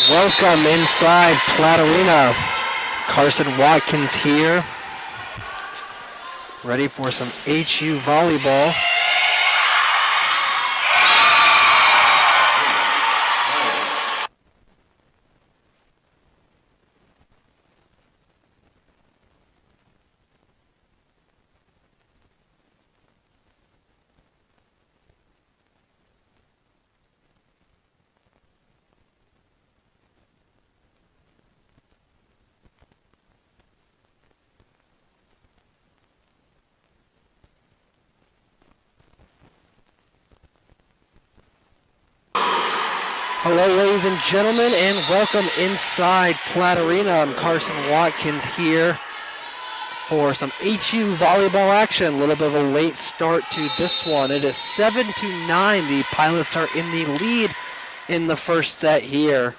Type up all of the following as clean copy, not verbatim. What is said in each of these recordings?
Welcome inside Platt Arena. Carson Watkins here, ready for some HU volleyball. Hello, ladies and gentlemen, and welcome inside Platt Arena. I'm Carson Watkins here for some HU volleyball action. A little bit of a late start to this one. It is 7-9. The Pilots are in the lead in the first set here.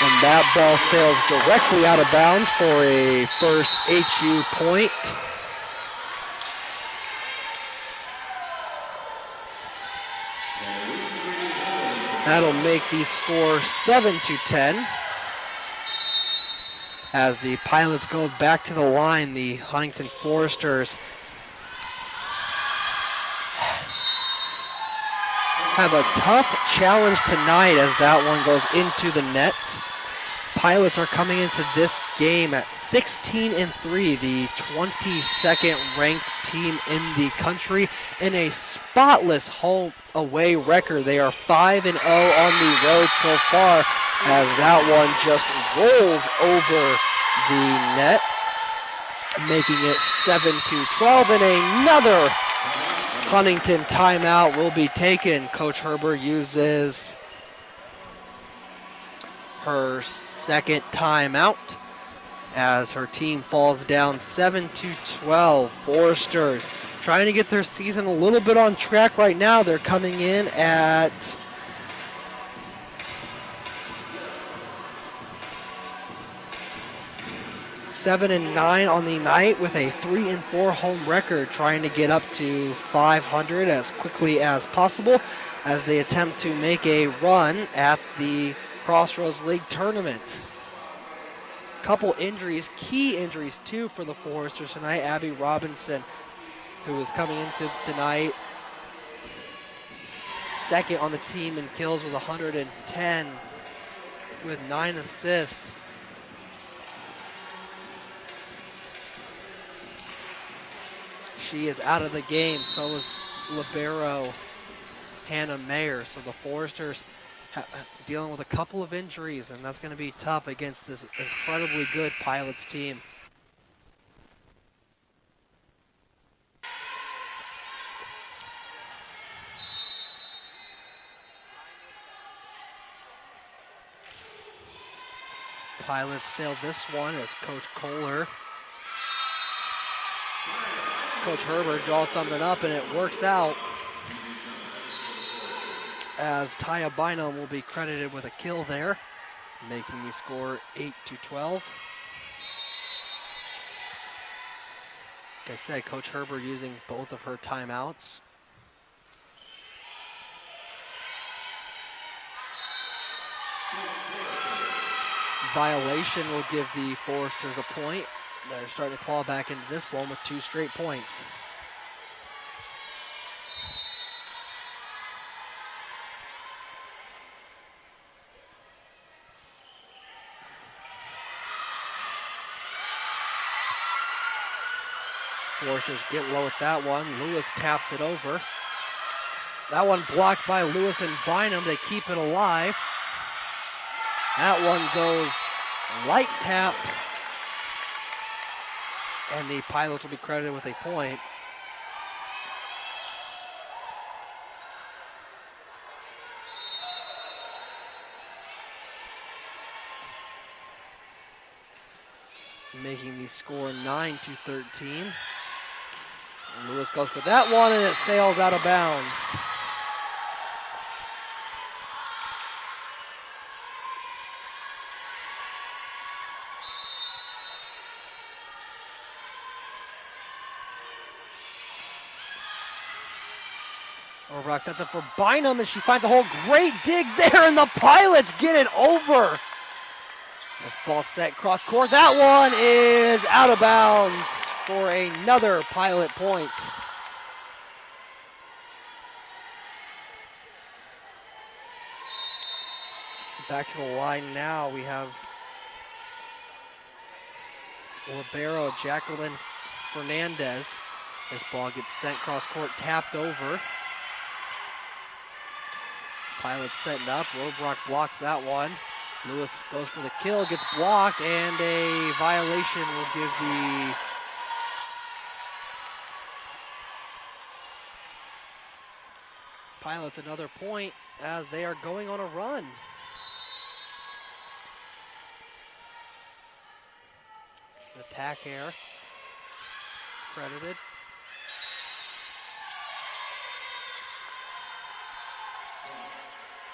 And that ball sails directly out of bounds for a first HU point. That'll make the score 7-10. As the Pilots go back to the line, the Huntington Foresters have a tough challenge tonight as that one goes into the net. Pilots are coming into this game at 16-3, the 22nd ranked team in the country, in a spotless home away record. They are 5-0 on the road so far, as that one just rolls over the net, making it 7-12, and another Huntington timeout will be taken. Coach Herber uses her second timeout as her team falls down 7-12. Foresters trying to get their season a little bit on track right now. They're coming in at seven and 9 on the night with a 3-4 home record, trying to get up to 500 as quickly as possible as they attempt to make a run at the Crossroads League tournament. Couple injuries, key injuries too for the Foresters tonight. Abby Robinson, who is coming into tonight second on the team in kills with 110 with 9 assists. She is out of the game, so is libero Hannah Mayer. So the Foresters dealing with a couple of injuries, and that's going to be tough against this incredibly good Pilots team. Pilots sailed this one as Coach Kohler, Coach Herbert draws something up, and it works out, as Taya Bynum will be credited with a kill there, making the score 8-12. Like I said, Coach Herbert using both of her timeouts. Violation will give the Foresters a point. They're starting to claw back into this one with 2 straight points. Foresters get low at that one. Lewis taps it over. That one blocked by Lewis and Bynum. They keep it alive. That one goes light tap, and the Pilots will be credited with a point. Making the score 9-13. Lewis goes for that one, and it sails out of bounds. Overbrock sets up for Bynum, and she finds a hole. Great dig there, and the Pilots get it over. This ball set cross court. That one is out of bounds for another Pilot point. Back to the line now. We have libero Jacqueline Fernandez. This ball gets sent cross court, tapped over. Pilots setting up. Robrock blocks that one. Lewis goes for the kill, gets blocked, and a violation will give the Pilots another point as they are going on a run. Attack error credited.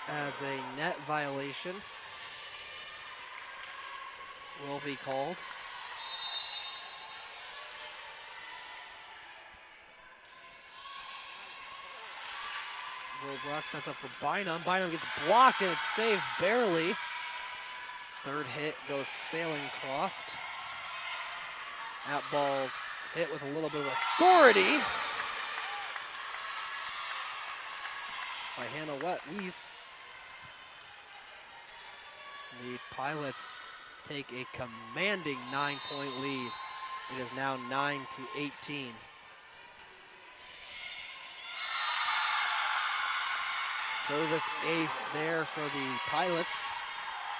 As a net violation will be called. Robrock sets up for Bynum. Bynum gets blocked and it's saved barely. Third hit goes sailing across. That ball's hit with a little bit of authority by Hannah Weiss. The Pilots take a commanding 9-point lead. It is now 9-18. Service ace there for the Pilots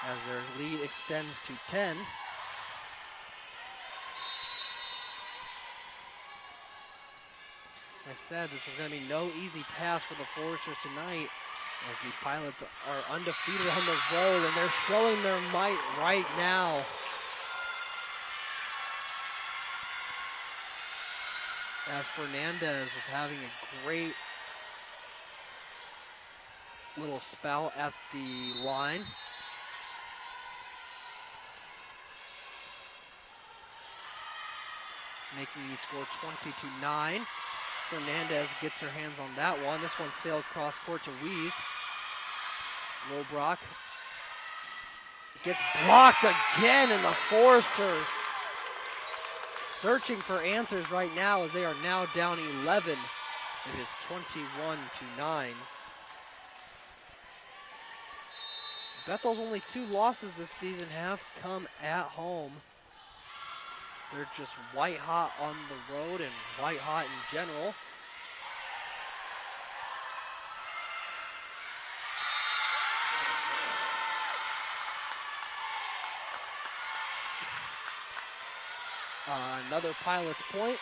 as their lead extends to 10. I said this was going to be no easy task for the Foresters tonight as the Pilots are undefeated on the road and they're showing their might right now. As Fernandez is having a great little spout at the line. Making the score 20-9. Fernandez gets her hands on that one. This one sailed cross court to Weiss. Robrock gets blocked again, and the Foresters searching for answers right now as they are now down 11. It is 21-9. Bethel's only 2 losses this season have come at home. They're just white hot on the road and white hot in general. Another Pilots point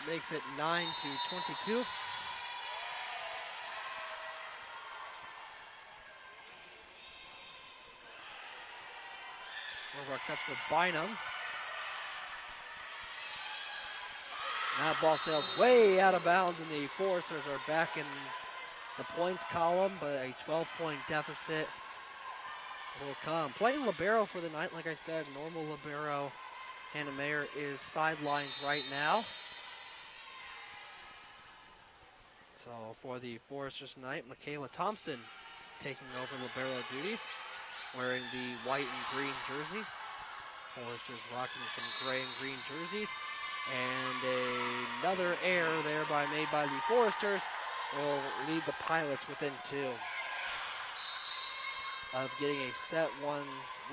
makes it 9-22. Robrock sets for Bynum. That ball sails way out of bounds, and the Foresters are back in the points column, but a 12-point deficit will come. Playing libero for the night, like I said, normal libero. Hannah Mayer is sidelined right now. So for the Foresters tonight, Michaela Thompson taking over libero duties, wearing the white and green jersey. Foresters rocking some gray and green jerseys. And another error there made by the Foresters will lead the Pilots within 2 of getting a set 1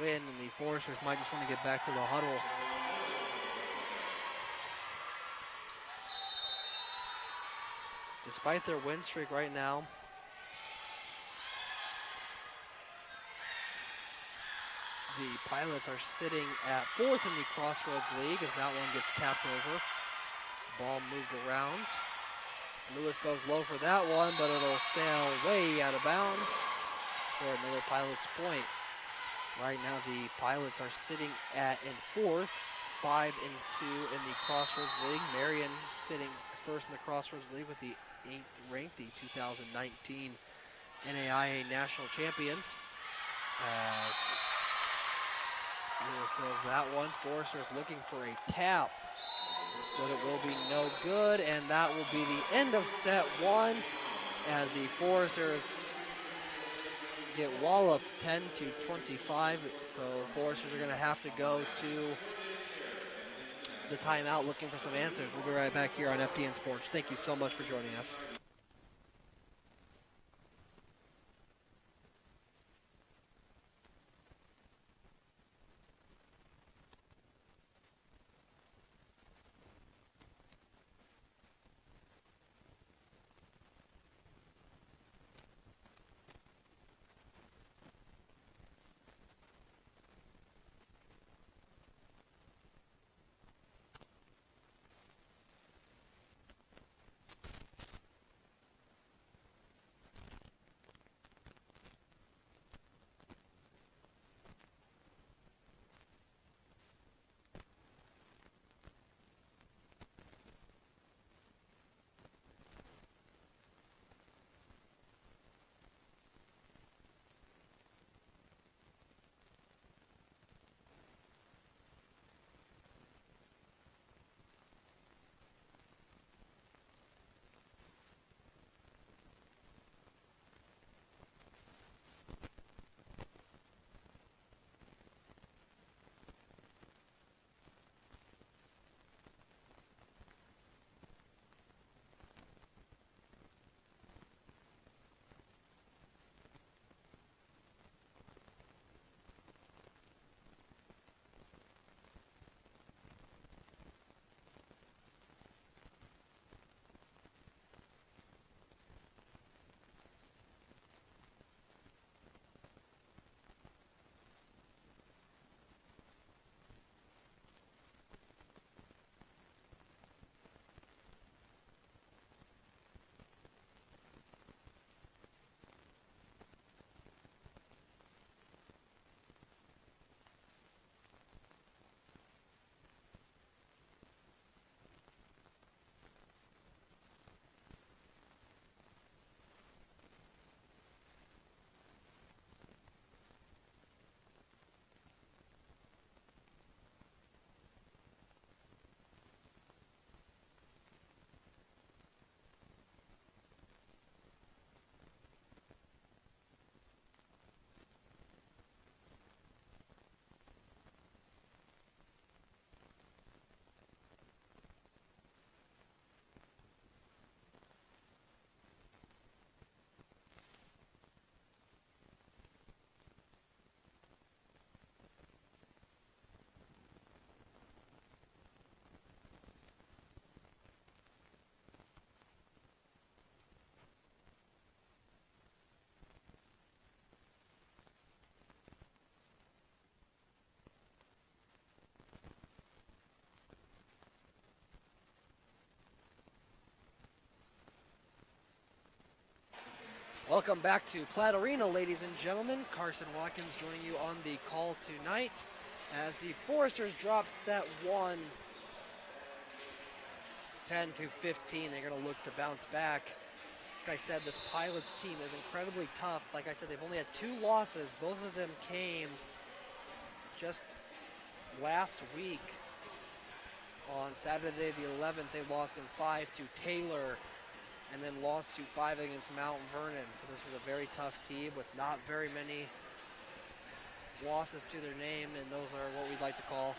win, and the Foresters might just want to get back to the huddle. Despite their win streak right now, the Pilots are sitting at 4th in the Crossroads League as that one gets tapped over. Ball moved around. Lewis goes low for that one, but it'll sail way out of bounds for another Pilots point. Right now the Pilots are sitting in 4th, 5-2 in the Crossroads League. Marion sitting 1st in the Crossroads League with the 8th ranked, the 2019 NAIA National Champions. As Lewis says that one. Foresters looking for a tap. but it will be no good, and that will be the end of set one as the Foresters get walloped 10-25. So Foresters are going to have to go to the timeout looking for some answers. We'll be right back here on FDN Sports. Thank you so much for joining us. Welcome back to Platt Arena, ladies and gentlemen. Carson Watkins joining you on the call tonight as the Foresters drop set one 10-15. They're going to look to bounce back. Like I said, this Pilots team is incredibly tough. Like I said, they've only had 2 losses. Both of them came just last week. On Saturday the 11th, they lost in 5 to Taylor, and then lost to 5 against Mount Vernon. So this is a very tough team with not very many losses to their name, and those are what we'd like to call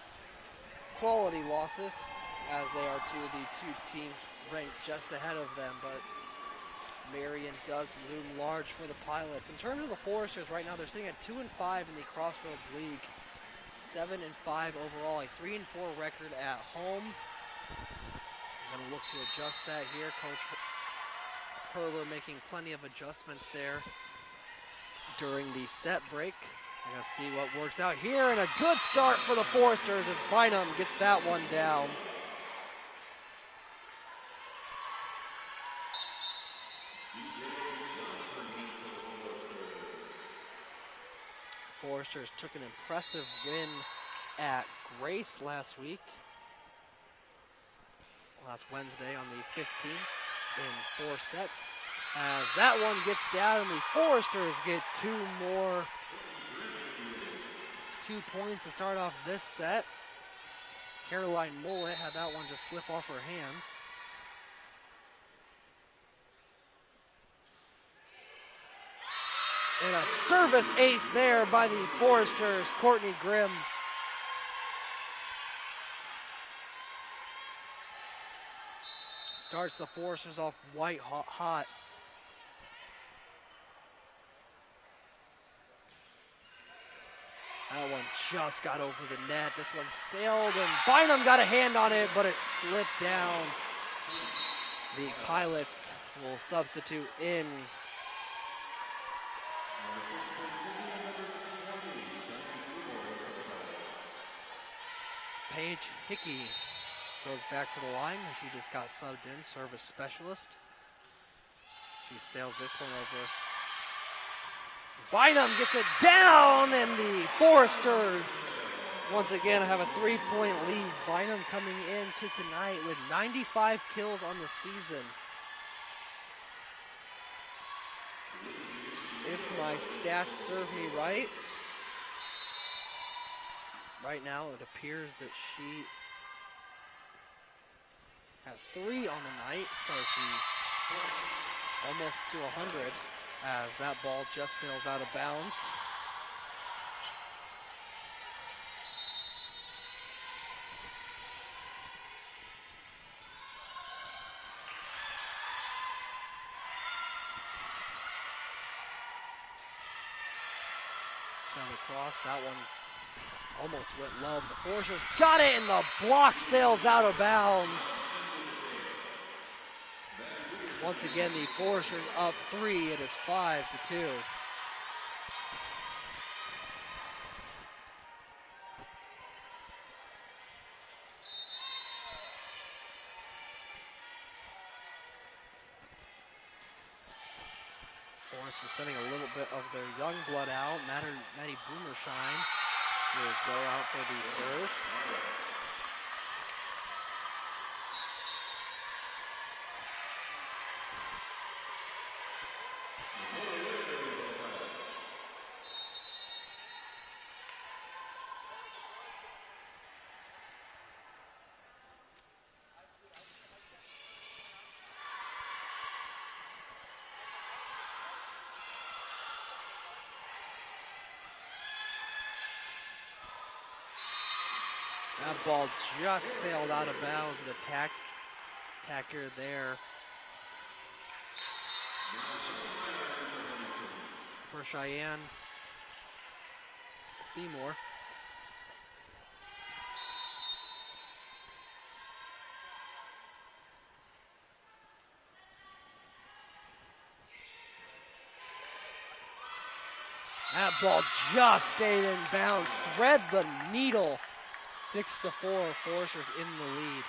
quality losses, as they are to the 2 teams ranked just ahead of them. But Marion does loom large for the Pilots. In terms of the Foresters right now, they're sitting at 2-5 in the Crossroads League, 7-5 overall, a 3-4 record at home. I'm going to look to adjust that here. Coach Herber making plenty of adjustments there during the set break. We're going to see what works out here, and a good start for the Foresters as Bynum gets that one down. Foresters took an impressive win at Grace last Wednesday on the 15th in 4 sets. As that one gets down, and the Foresters get 2 points to start off this set. Caroline Mullet had that one just slip off her hands. And a service ace there by the Foresters, Courtney Grimm. Starts the Foresters off white hot. That one just got over the net. This one sailed and Bynum got a hand on it, but it slipped down. The Pilots will substitute in. Paige Hickey goes back to the line. She just got subbed in, service specialist. She sails this one over. Bynum gets it down, and the Foresters once again have a 3-point lead. Bynum coming into tonight with 95 kills on the season. If my stats serve me right now it appears that she has 3 on the night, so she's almost to 100 as that ball just sails out of bounds. Sent across, that one almost went low. The Foresters got it, and the block sails out of bounds. Once again, the Foresters up 3. It is 5-2. Foresters sending a little bit of their young blood out. Maddie Boomershine will go out for the serve. That ball just sailed out of bounds. An attacker there for Cheyenne Seymour. That ball just stayed in bounds, thread the needle. 6-4, Foresters in the lead.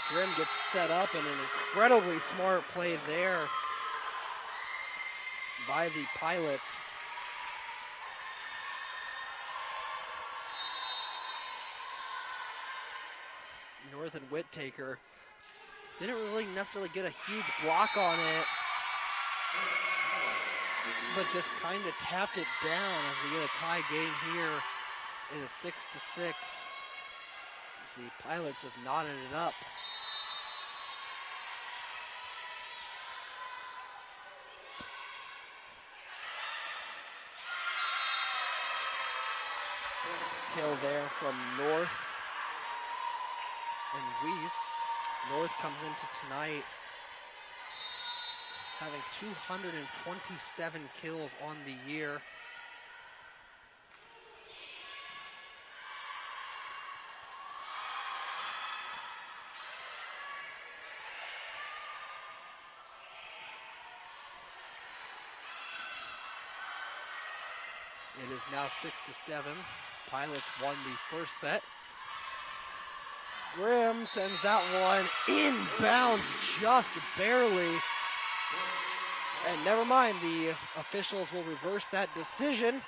Grimm gets set up, and an incredibly smart play there by the Pilots. Northern Whittaker didn't really necessarily get a huge block on it, but just kind of tapped it down as we get a tie game here. It is 6-6. The Pilots have knotted it up. Kill there from North and Weiss. North comes into tonight having 227 kills on the year. It is now 6-7. Pilots won the first set. Grimm sends that one inbounds just barely. And never mind, the officials will reverse that decision.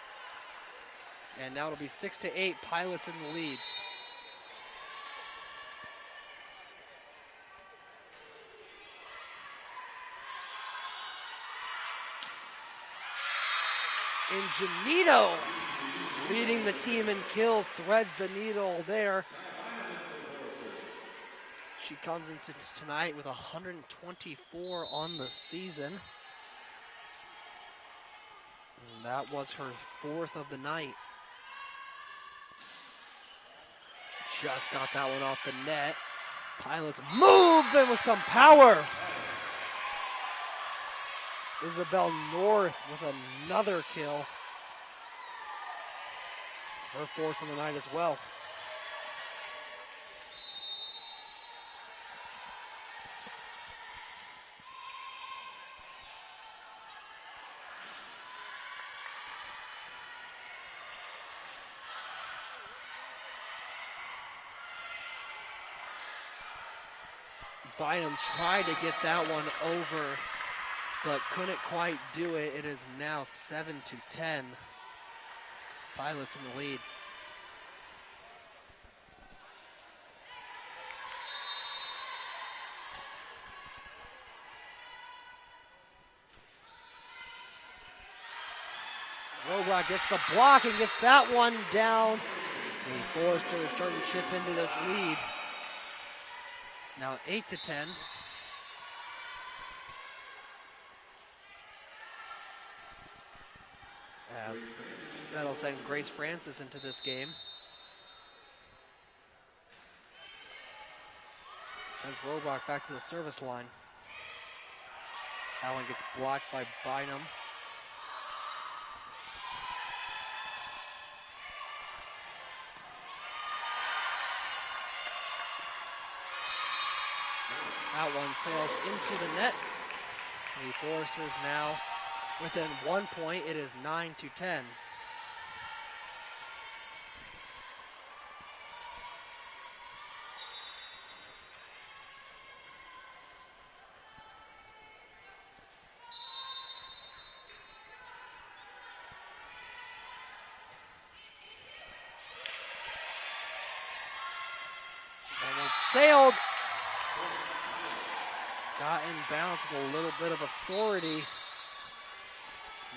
And now it'll be 6-8, Pilots in the lead. Ingenito leading the team in kills, threads the needle there. She comes into tonight with 124 on the season. And that was her 4th of the night. Just got that one off the net. Pilots move in with some power. Isabel North with another kill. Her 4th of the night as well. Bynum tried to get that one over, but couldn't quite do it. It is now 7-10. Pilots in the lead. Robrock gets the block and gets that one down. The Foresters starting to chip into this lead. It's now 8-10. That'll send Grace Francis into this game. Sends Robrock back to the service line. That one gets blocked by Bynum. That one sails into the net. The Foresters now within 1 point. It is 9-10. And it's sailed. Got in bounds with a little bit of authority.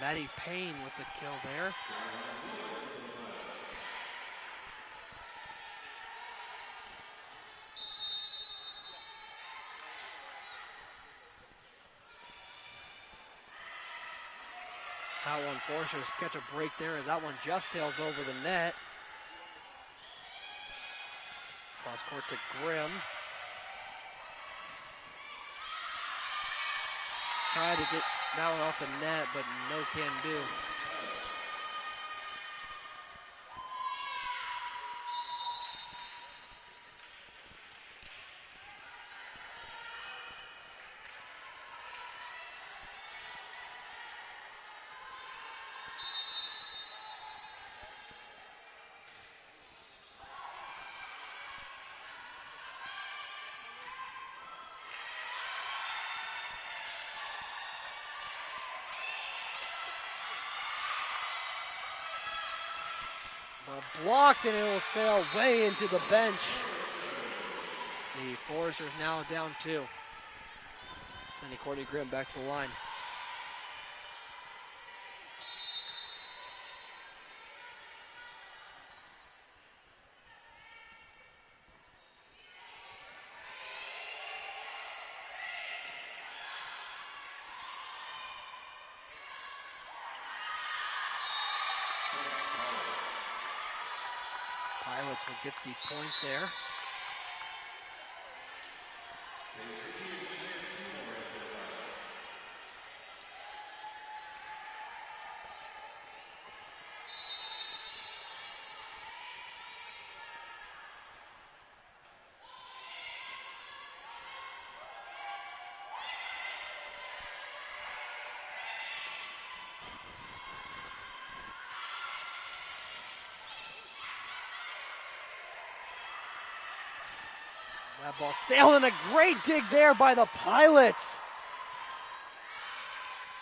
Maddie Payne with the kill there. That one Foresters catch a break there as that one just sails over the net. Cross court to Grimm. Tried to get that one off the net, but no can do. Blocked, and it will sail way into the bench. The Foresters now down 2. Sending Courtney Grimm back to the line. Pilots will get the point there. That ball sailed, and a great dig there by the Pilots.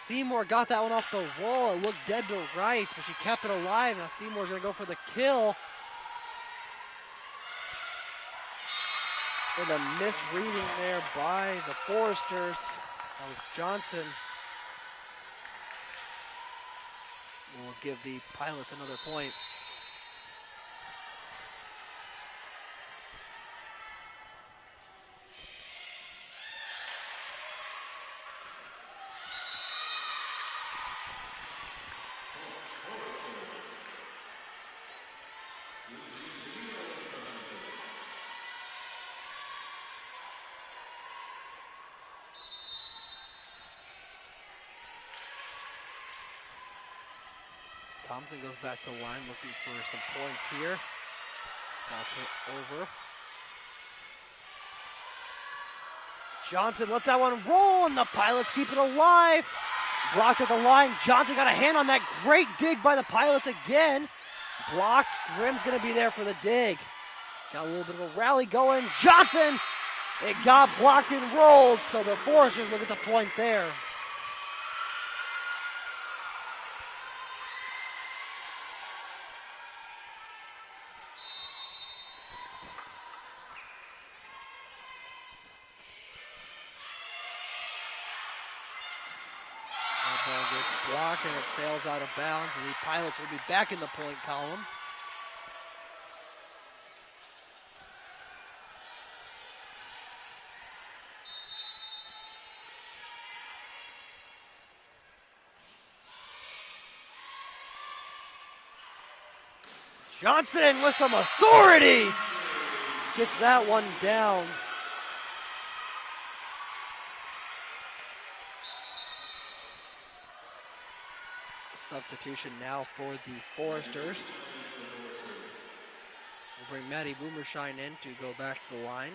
Seymour got that one off the roll. It looked dead to rights, but she kept it alive. Now Seymour's going to go for the kill. And a misreading there by the Foresters. That was Johnson. Will give the Pilots another point. Thompson goes back to the line looking for some points here. Ball's hit over. Johnson lets that one roll, and the Pilots keep it alive. Blocked at the line. Johnson got a hand on that. Great dig by the Pilots again. Blocked. Grimm's going to be there for the dig. Got a little bit of a rally going. Johnson! It got blocked and rolled, so the Foresters look at the point there. Blocked and it sails out of bounds, and the Pilots will be back in the point column. Johnson with some authority gets that one down. Substitution now for the Foresters. We'll bring Maddie Boomershine in to go back to the line.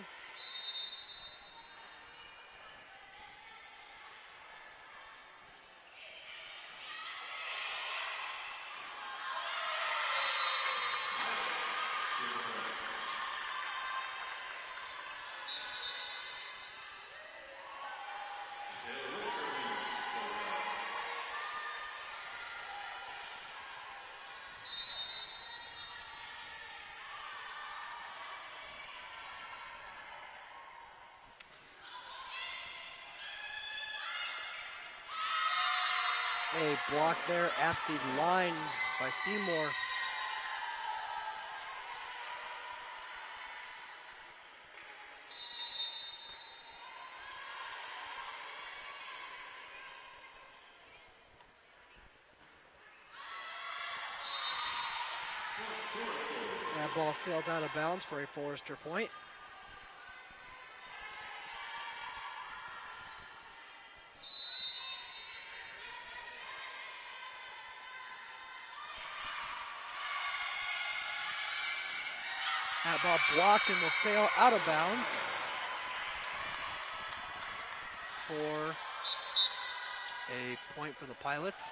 A block there at the line by Seymour. That ball sails out of bounds for a Forester point. That ball blocked and will sail out of bounds for a point for the Pilots.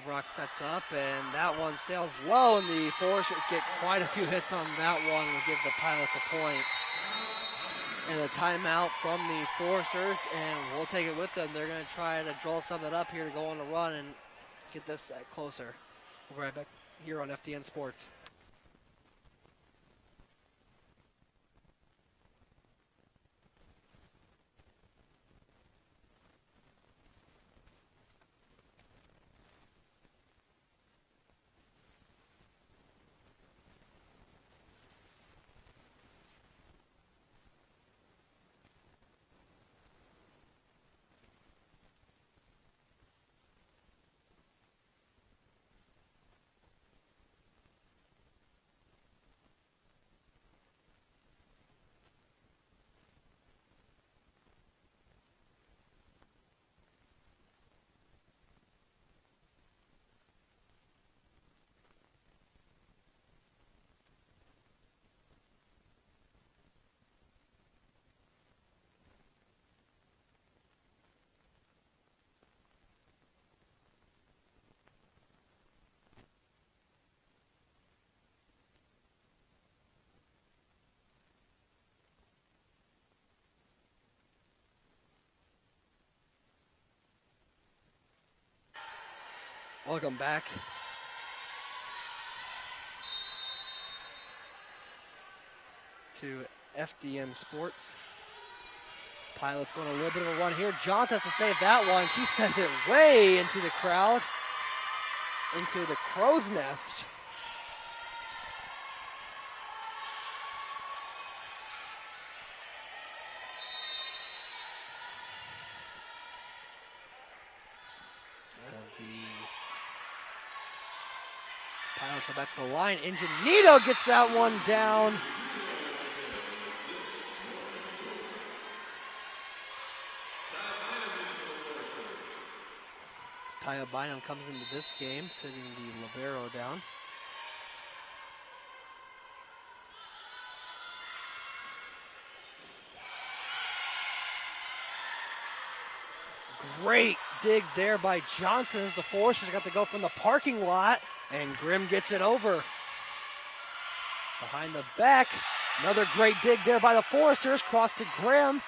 Robrock sets up, and that one sails low, and the Foresters get quite a few hits on that one and give the Pilots a point. And a timeout from the Foresters, and we'll take it with them. They're going to try to draw something up here to go on a run and get this set closer. We'll be right back here on FDN Sports. Welcome back. To FDN Sports. Pilots going a little bit of a run here. Johnson has to save that one. She sends it way into the crowd, into the crow's nest. As the Pilots go back to the line. Ingenito gets that one down. Taya Bynum comes into this game, sitting the libero down. Great dig there by Johnson as the Foresters got to go from the parking lot, and Grimm gets it over. Behind the back, another great dig there by the Foresters, cross to Grimm.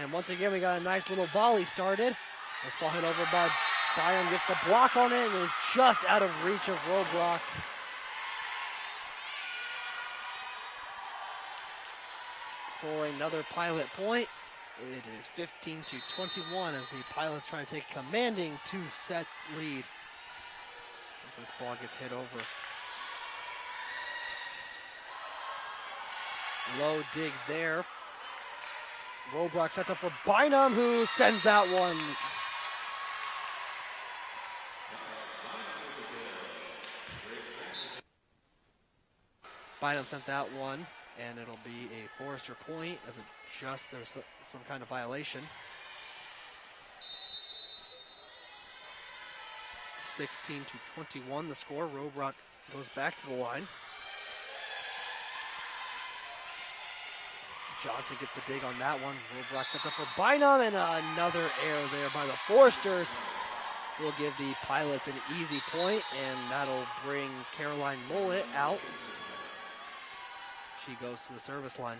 And once again, we got a nice little volley started. This ball hit over by Bynum, gets the block on it, and it was just out of reach of Robrock. For another Pilot point. It is 15-21 as the Pilots try to take a commanding 2-set lead. As this ball gets hit over. Low dig there. Robrock sets up for Bynum, who sends that one. Bynum sent that one, and it'll be a Forester point as it just there's some kind of violation. 16-21 the score. Robrock goes back to the line. Johnson gets the dig on that one. Robrock sets up for Bynum, and another error there by the Foresters will give the Pilots an easy point, and that'll bring Caroline Mullet out. She goes to the service line.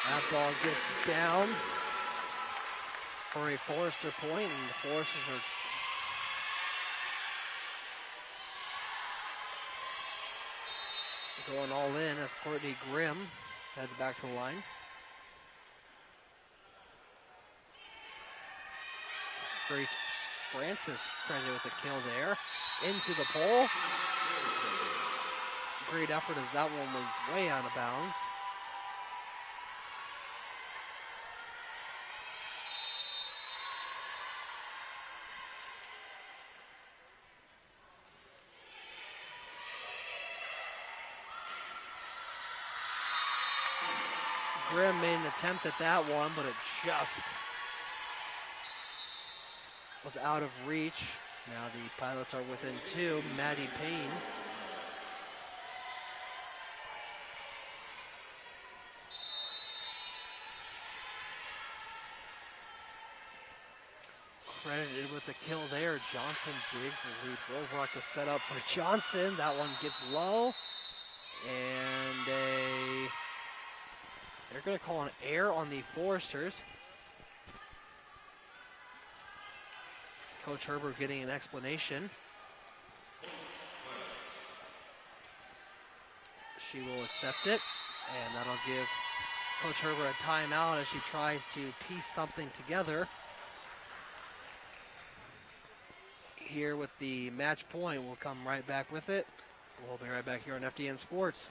That ball gets down for a Forester point, and the Foresters are going all in as Courtney Grimm heads back to the line. Grace Francis credited with the kill there. Into the pole. Great effort as that one was way out of bounds. Grimm made an attempt at that one, but it just was out of reach. Now the Pilots are within 2. Maddie Payne. Credited with the kill there. Johnson digs the lead. Robrock to set up for Johnson. That one gets low. And they're going to call an error on the Foresters. Coach Herbert getting an explanation. She will accept it, and that'll give Coach Herbert a timeout as she tries to piece something together. Here with the match point, we'll come right back with it. We'll be right back here on FDN Sports.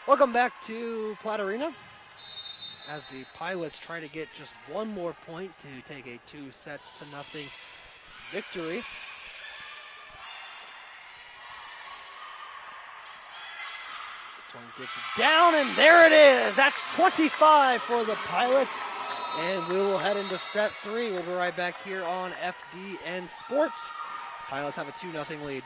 Welcome back to Platte Arena as the Pilots try to get just one more point to take a 2-0 victory. This one gets down, and there it is. That's 25 for the Pilots. And we will head into set 3. We'll be right back here on FDN Sports. Pilots have a 2-0 lead.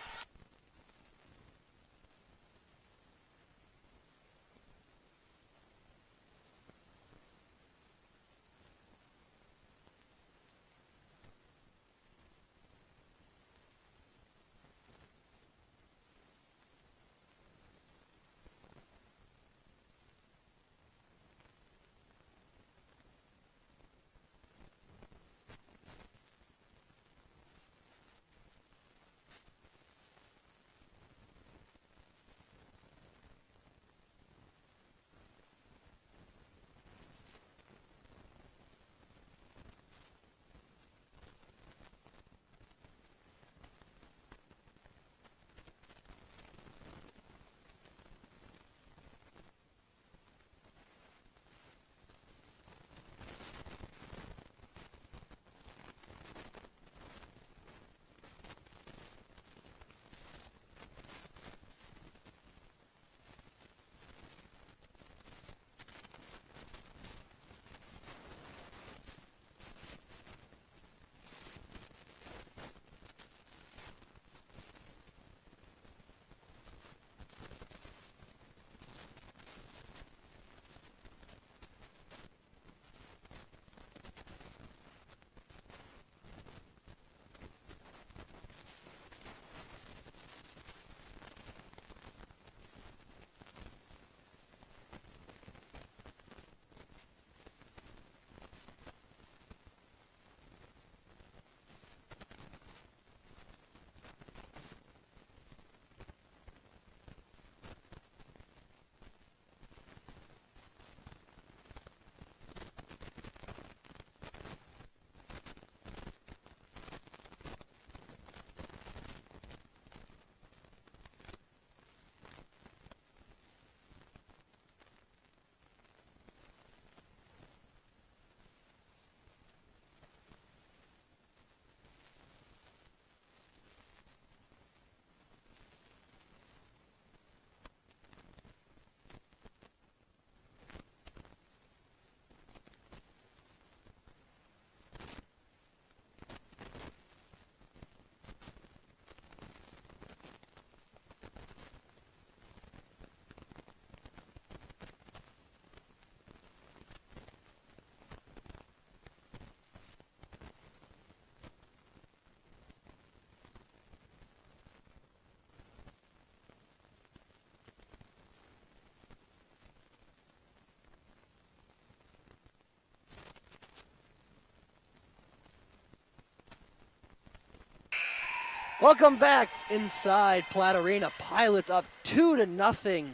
Welcome back inside Platte Arena. Pilots up 2-0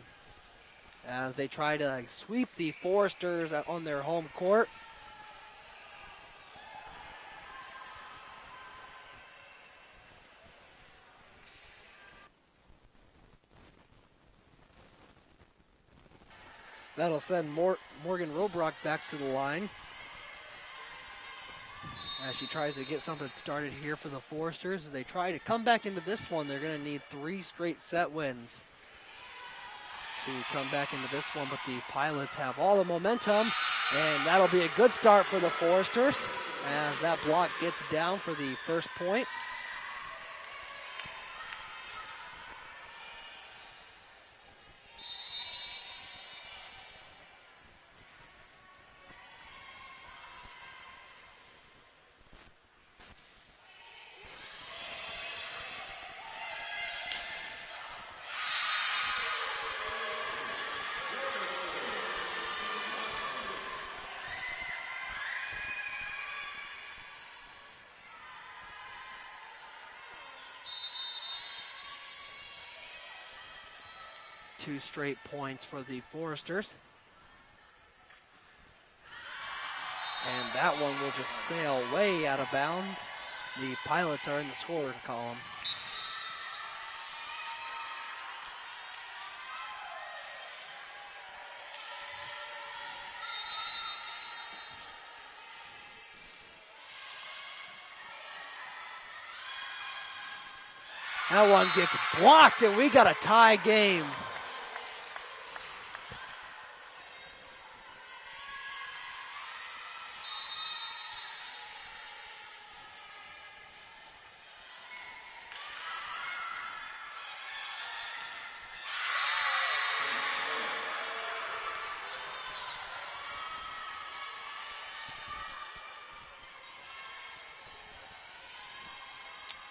as they try to sweep the Foresters on their home court. That'll send Morgan Robrock back to the line as she tries to get something started here for the Foresters. As they try to come back into this one, they're going to need 3 straight set wins to come back into this one, but the Pilots have all the momentum, and that'll be a good start for the Foresters as that block gets down for the first point. Two straight points for the Foresters. And that one will just sail way out of bounds. The Pilots are in the scoring column. That one gets blocked, and we got a tie game.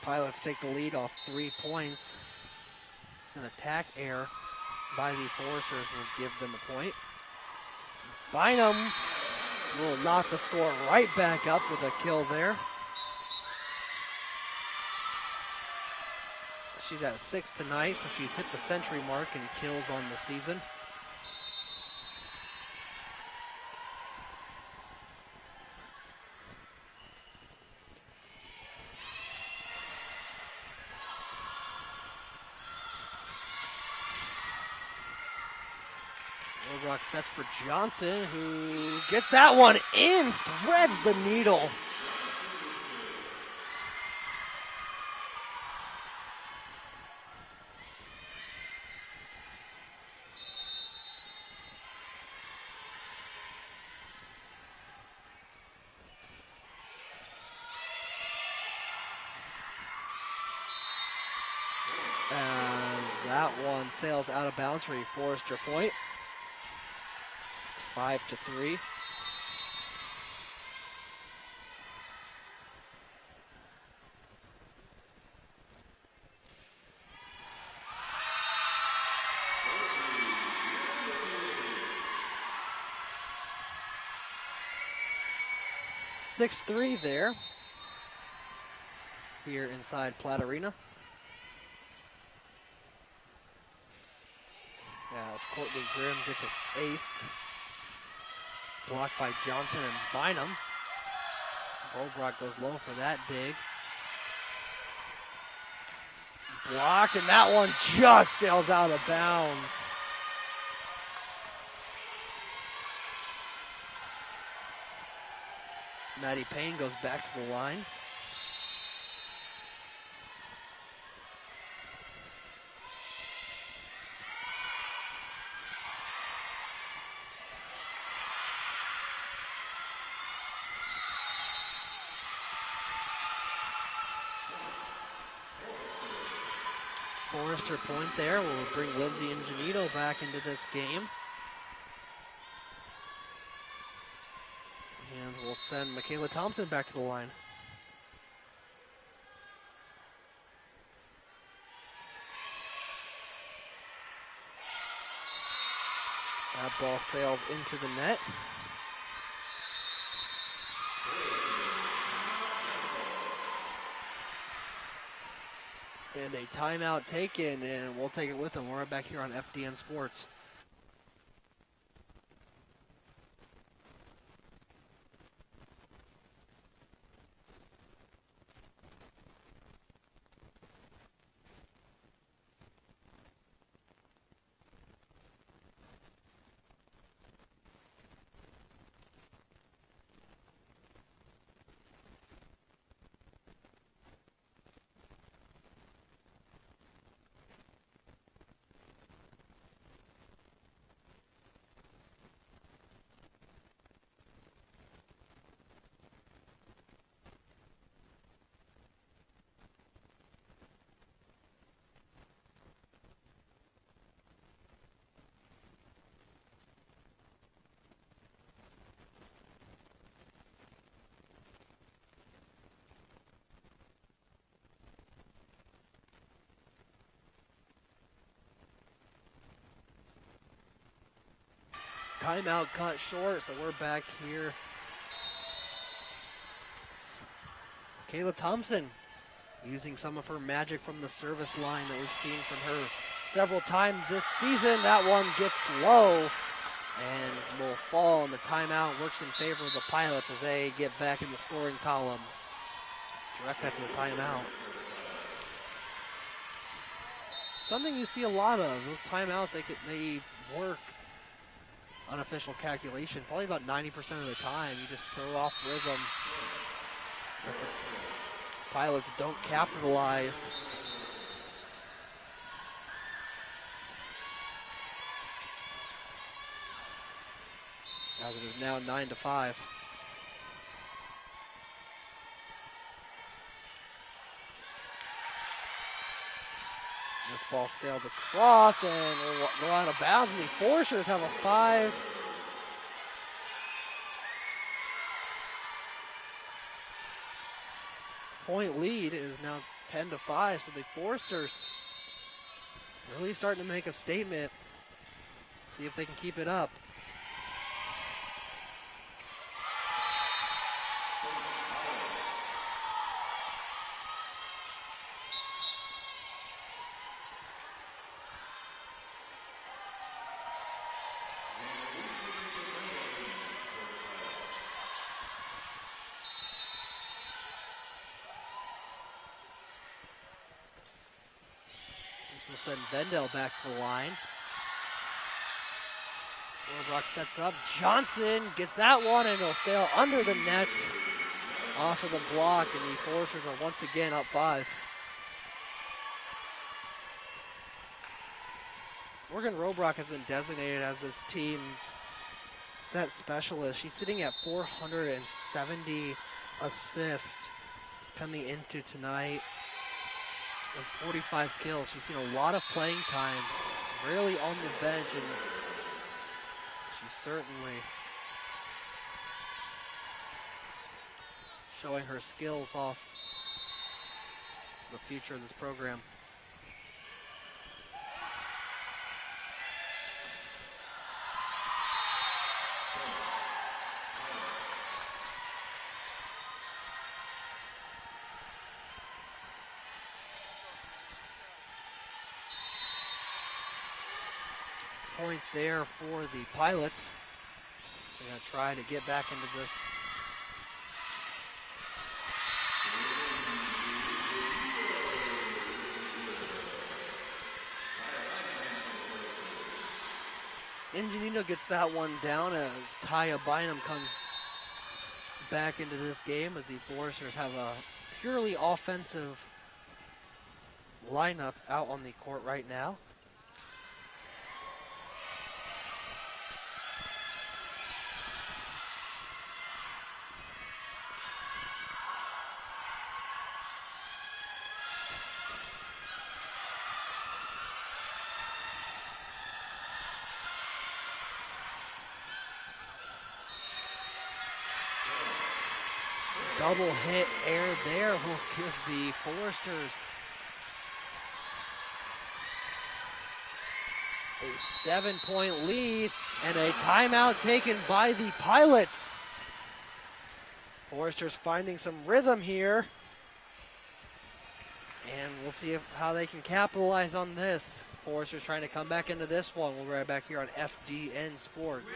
Pilots take the lead off 3 points. It's an attack error by the Foresters will give them a point. Bynum will knock the score right back up with a kill there. She's at 6 tonight, so she's hit the century mark in kills on the season. Rock sets for Johnson, who gets that one in, threads the needle. As that one sails out of bounds for a Forester point. 5-3. Six 3 there. Here inside Platt Arena. As Courtney Grimm gets an ace. Blocked by Johnson and Bynum. Bobrock goes low for that dig. Blocked, and that one just sails out of bounds. Maddie Payne goes back to the line. Forester point there will bring Lindsay Ingenito back into this game. And we'll send Michaela Thompson back to the line. That ball sails into the net. And a timeout taken, and we'll take it with them. We're right back here on FDN Sports. Timeout cut short, so we're back here. Kayla Thompson using some of her magic from the service line that we've seen from her several times this season. That one gets low and will fall, and the timeout works in favor of the Pilots as they get back in the scoring column. Direct back to the timeout. Something you see a lot of, those timeouts, they work unofficial calculation, probably about 90% of the time. You just throw off rhythm. If the Pilots don't capitalize as it is now 9-5. This ball sailed across and will go out of bounds, and the Foresters have a 5-point lead. It is now 10-5, so the Foresters really starting to make a statement. See if they can keep it up. We'll send Vendel back to the line. Willowbrook sets up. Johnson gets that one, and it'll sail under the net off of the block, and the Foresters are once again up 5. Morgan Robrock has been designated as this team's set specialist. She's sitting at 470 assists coming into tonight. With 45 kills. She's seen a lot of playing time, rarely on the bench, and she's certainly showing her skills off the future of this program. Point there for the Pilots. They're going to try to get back into this. Ingenito gets that one down as Taya Bynum comes back into this game, as the Foresters have a purely offensive lineup out on the court right now. Double hit air there will give the Foresters a 7-point lead, and a timeout taken by the Pilots. Foresters finding some rhythm here, and we'll see how they can capitalize on this. Foresters trying to come back into this one. We'll be right back here on FDN Sports.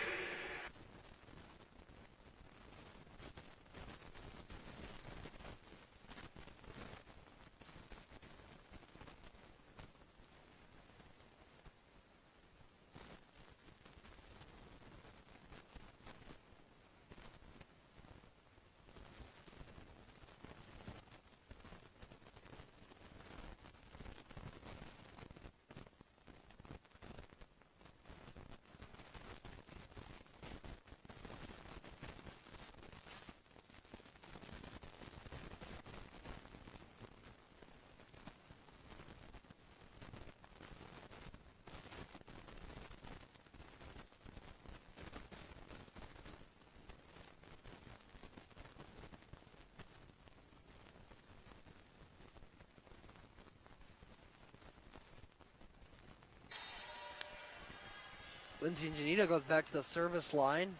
Lindsay Ingenito goes back to the service line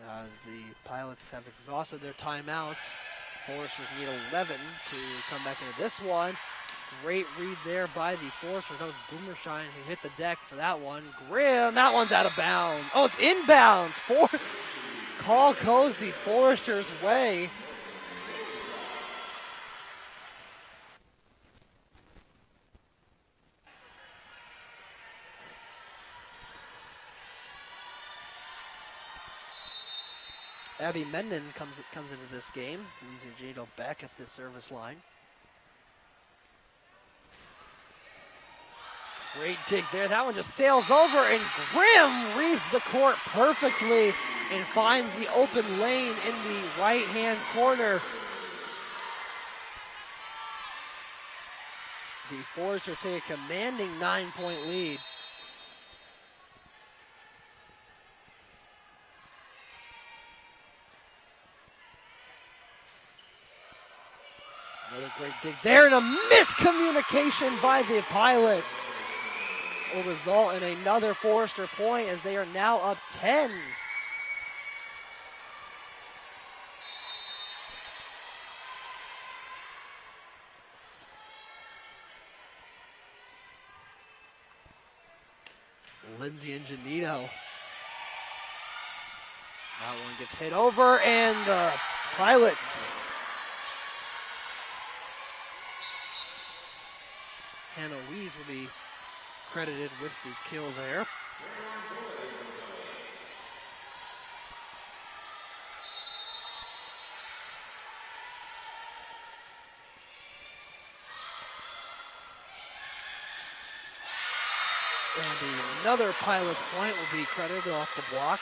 as the Pilots have exhausted their timeouts. Foresters need 11 to come back into this one. Great read there by the Foresters. That was Boomershine who hit the deck for that one. Grimm, that one's out of bounds. Oh, it's inbounds. Call goes the Foresters' way. Abby Menden comes into this game. Lindsay Ingenito back at the service line. Great dig there. That one just sails over, and Grimm reads the court perfectly and finds the open lane in the right-hand corner. The Foresters take a commanding 9-point lead. Another great dig there, and a miscommunication by the Pilots will result in another Forester point as they are now up 10. Lindsay and Janito. That one gets hit over, and the Pilots Hannah Wees will be credited with the kill there. And another Pilots point will be credited off the block.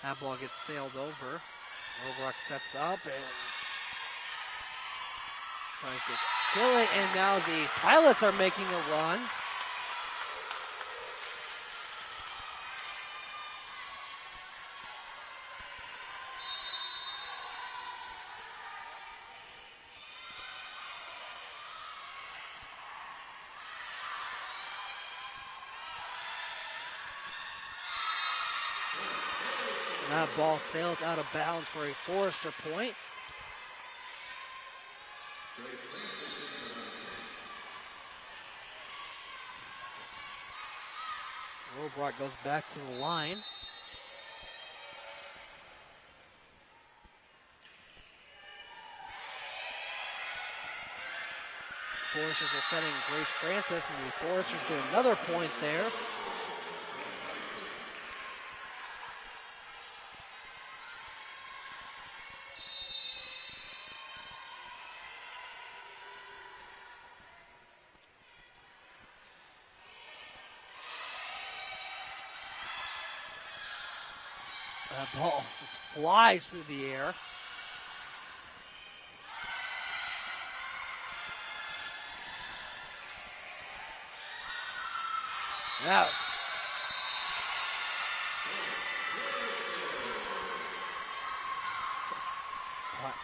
That ball gets sailed over. Robrock sets up and tries to kill it, and now the Pilots are making a run. That ball sails out of bounds for a Forester point. Robrock goes back to the line. Foresters are setting Grace Francis, and the Foresters get another point there. That ball just flies through the air. Yeah.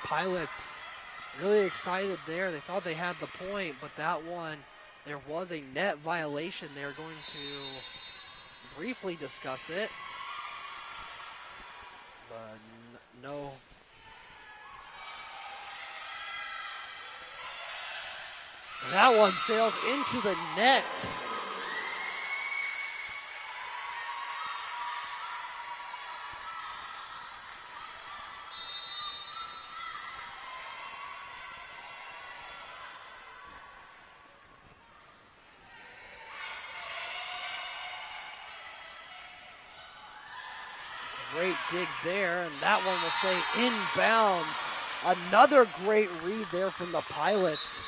Pilots really excited there. They thought they had the point, but that one, there was a net violation. They're going to briefly discuss it. But no. That one sails into the net. Great dig there, and that one will stay inbounds. Another great read there from the Pilots.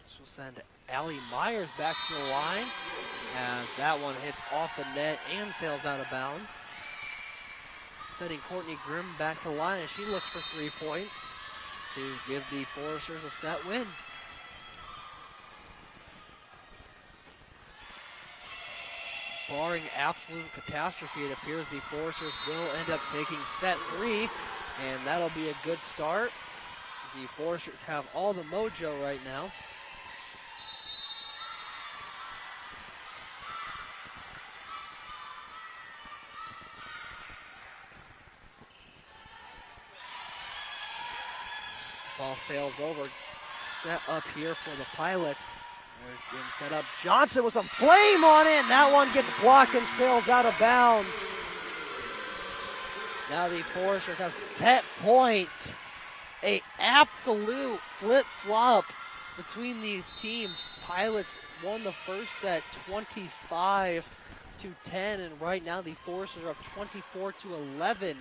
This will send Allie Myers back to the line as that one hits off the net and sails out of bounds. Sending Courtney Grimm back to the line as she looks for 3 points to give the Foresters a set win. Barring absolute catastrophe, it appears the Foresters will end up taking set 3, and that'll be a good start. The Foresters have all the mojo right now. Ball sails over, set up here for the Pilots. They're getting set up. Johnson with some flame on it, and that one gets blocked and sails out of bounds. Now the Foresters have set point, a absolute flip-flop between these teams. Pilots won the first set 25-10, and right now the Foresters are up 24-11.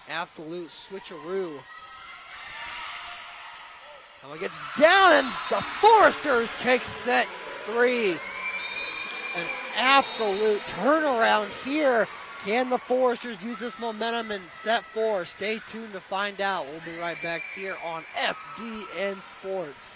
Absolute switcheroo. And it gets down, and the Foresters take set 3. An absolute turnaround here. Can the Foresters use this momentum in set 4? Stay tuned to find out. We'll be right back here on FDN Sports.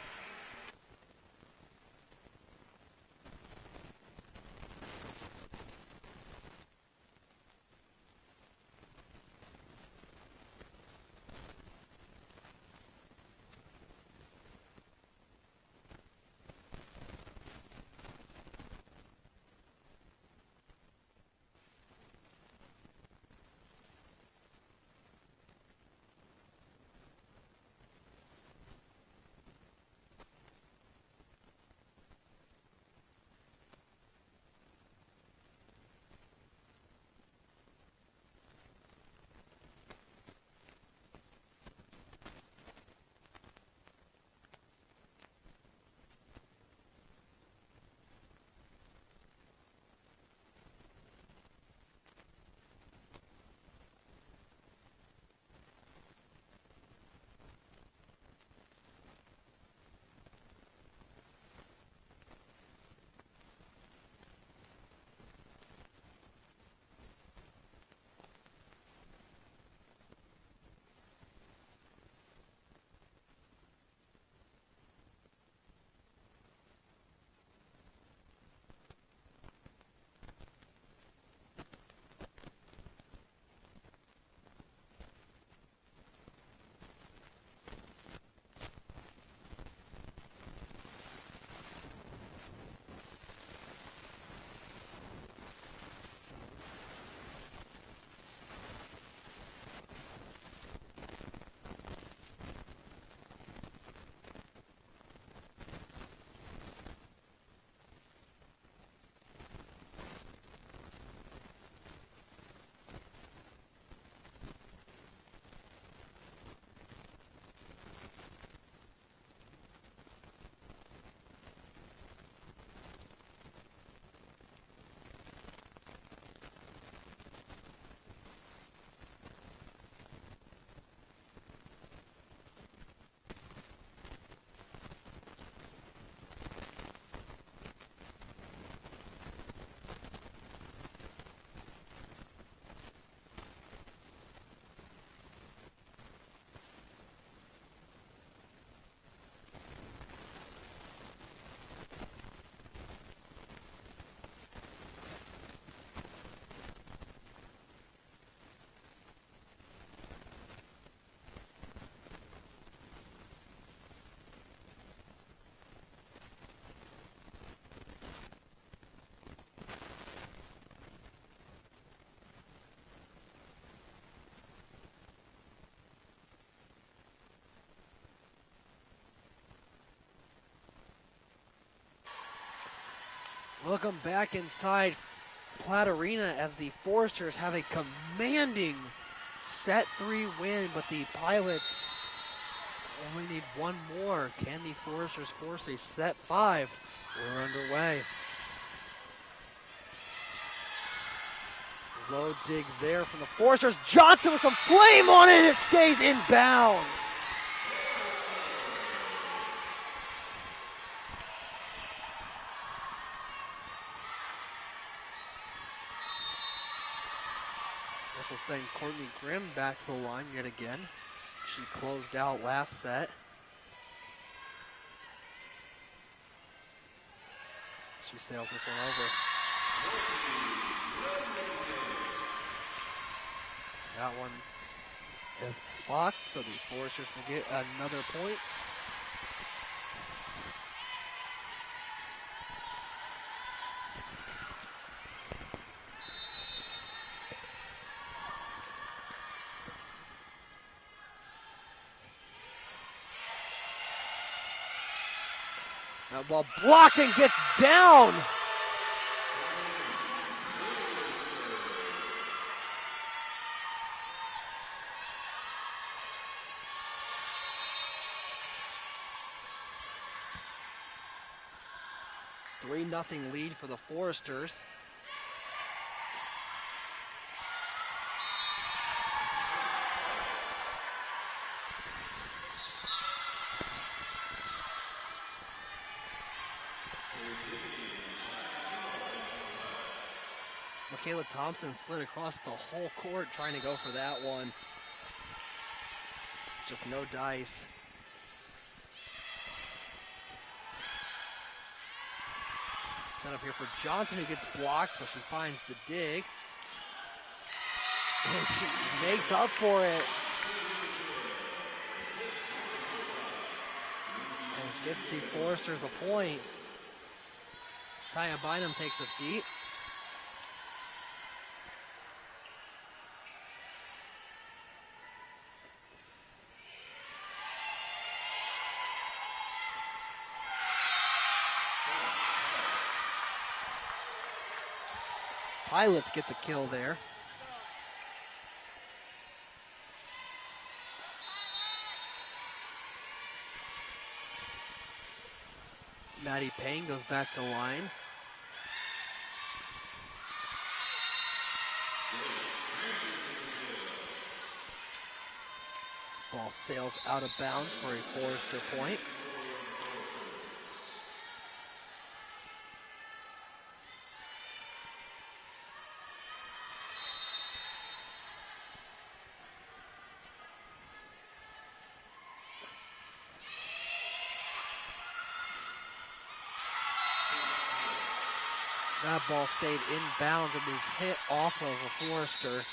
Welcome back inside Platt Arena as the Foresters have a commanding set 3 win, but the Pilots only need one more. Can the Foresters force a set 5? We're underway. Low dig there from the Foresters. Johnson with some flame on it. It stays in bounds. Also send Courtney Grimm back to the line yet again. She closed out last set. She sails this one over. That one is blocked, so the Foresters will get another point. That ball blocked and gets down. 3-0 lead for the Foresters. Michaela Thompson slid across the whole court trying to go for that one. Just no dice. Set up here for Johnson, who gets blocked, but she finds the dig. And she makes up for it. And gets the Foresters a point. Kaya Bynum takes a seat. Pilots get the kill there. Maddie Payne goes back to line. Ball sails out of bounds for a Forester point. That ball stayed in bounds and was hit off of a Forester.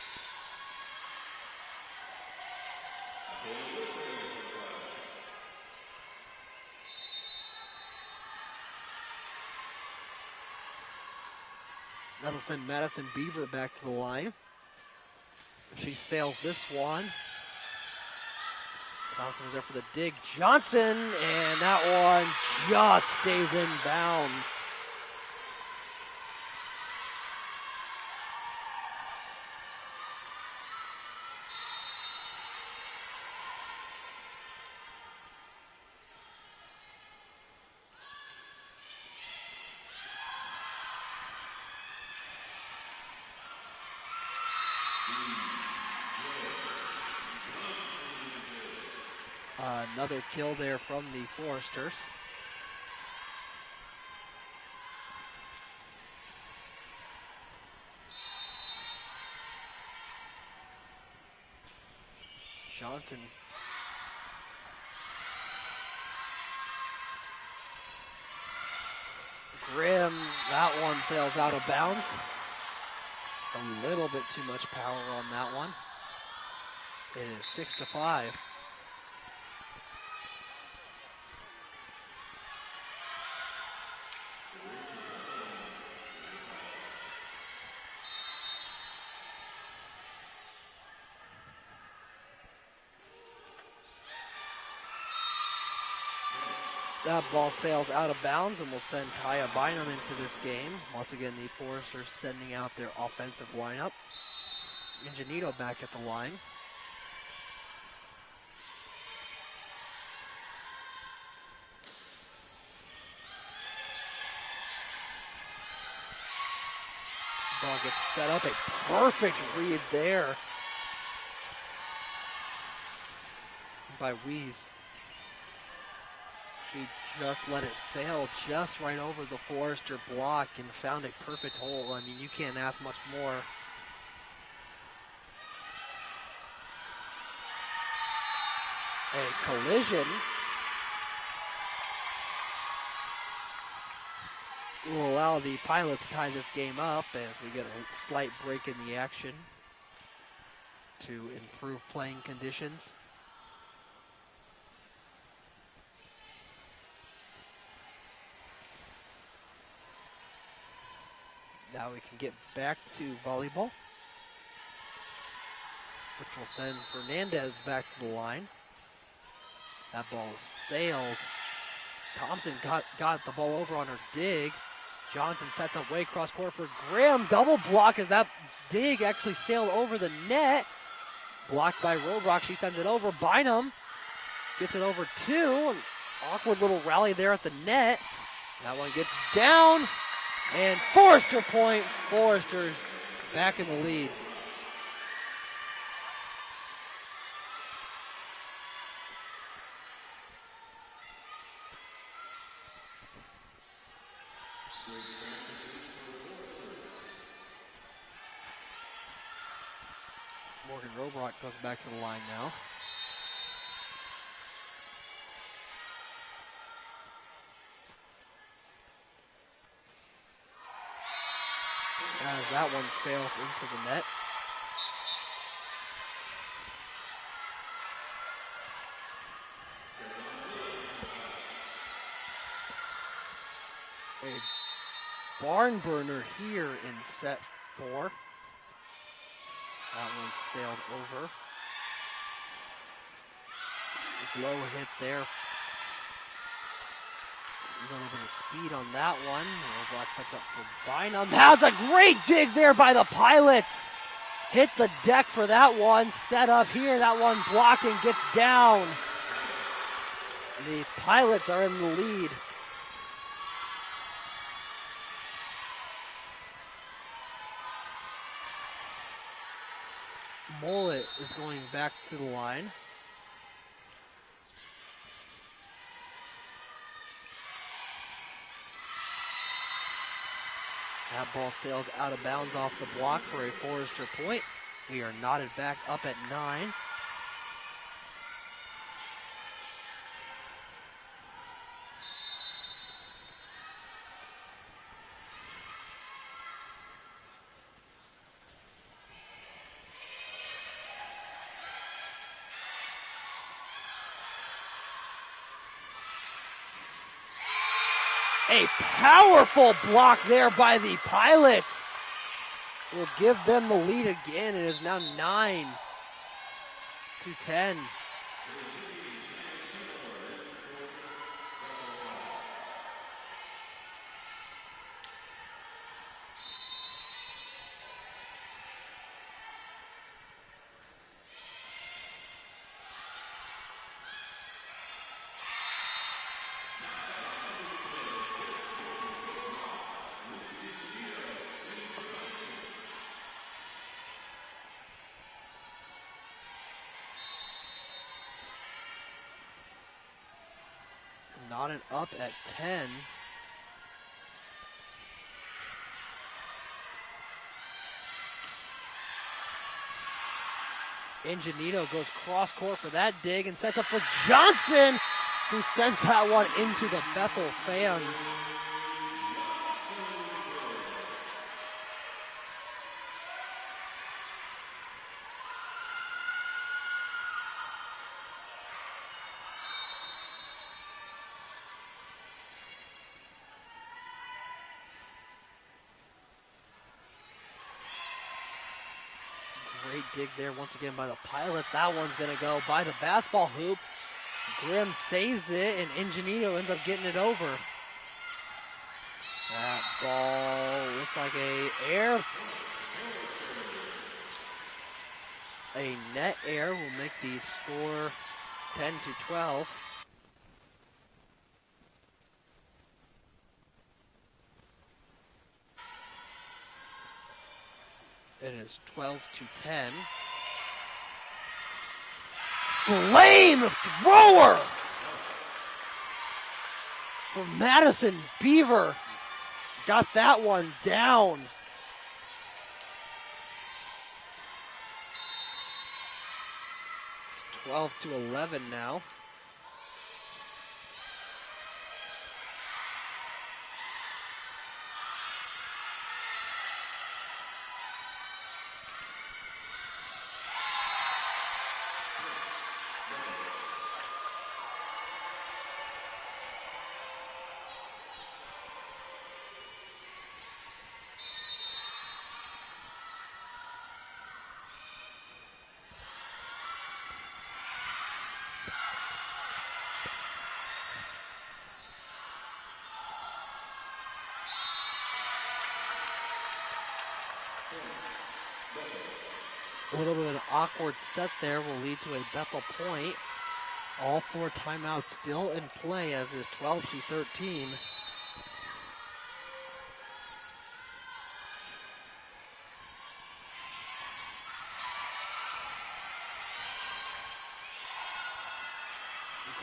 That'll send Madison Beaver back to the line. She sails this one. Thompson was there for the dig. Johnson, and that one just stays in bounds. Another kill there from the Foresters. Johnson. Grimm, that one sails out of bounds. It's a little bit too much power on that one. It is 6-5. That ball sails out of bounds and will send Kaya Bynum into this game. Once again, the Foresters sending out their offensive lineup. Ingenito back at the line. Ball gets set up, a perfect read there by Weeze. She just let it sail just right over the Forester block and found a perfect hole. I mean, you can't ask much more. A collision will allow the Pilots to tie this game up as we get a slight break in the action to improve playing conditions. Now we can get back to volleyball, which will send Fernandez back to the line. That ball is sailed. Thompson got the ball over on her dig. Johnson sets up way cross court for Graham. Double block as that dig actually sailed over the net. Blocked by Roadrock. She sends it over. Bynum gets it over two. An awkward little rally there at the net. That one gets down, and Forrester point. Forrester's back in the lead. Morgan Robrock goes back to the line now. As that one sails into the net. A barn burner here in set 4. That one sailed over. Low hit there. A little bit of speed on that one. Roblox sets up for Bynum. That's a great dig there by the Pilots. Hit the deck for that one. Set up here. That one blocked and gets down. The Pilots are in the lead. Mullet is going back to the line. That ball sails out of bounds off the block for a Forrester point. We are knotted back up at 9. A powerful block there by the Pilots. Will give them the lead again. It is now 9-10. Knotted up at 10. Ingenito goes cross court for that dig and sets up for Johnson, who sends that one into the Bethel fans. Great dig there once again by the Pilots. That one's going to go by the basketball hoop. Grimm saves it, and Ingenito ends up getting it over. That ball looks like a net error will make the score 10-12. It is 12-10. Flame thrower for Madison Beaver. Got that one down. It's 12-11 now. A little bit of an awkward set there will lead to a Bethel point. All 4 timeouts still in play as is 12-13.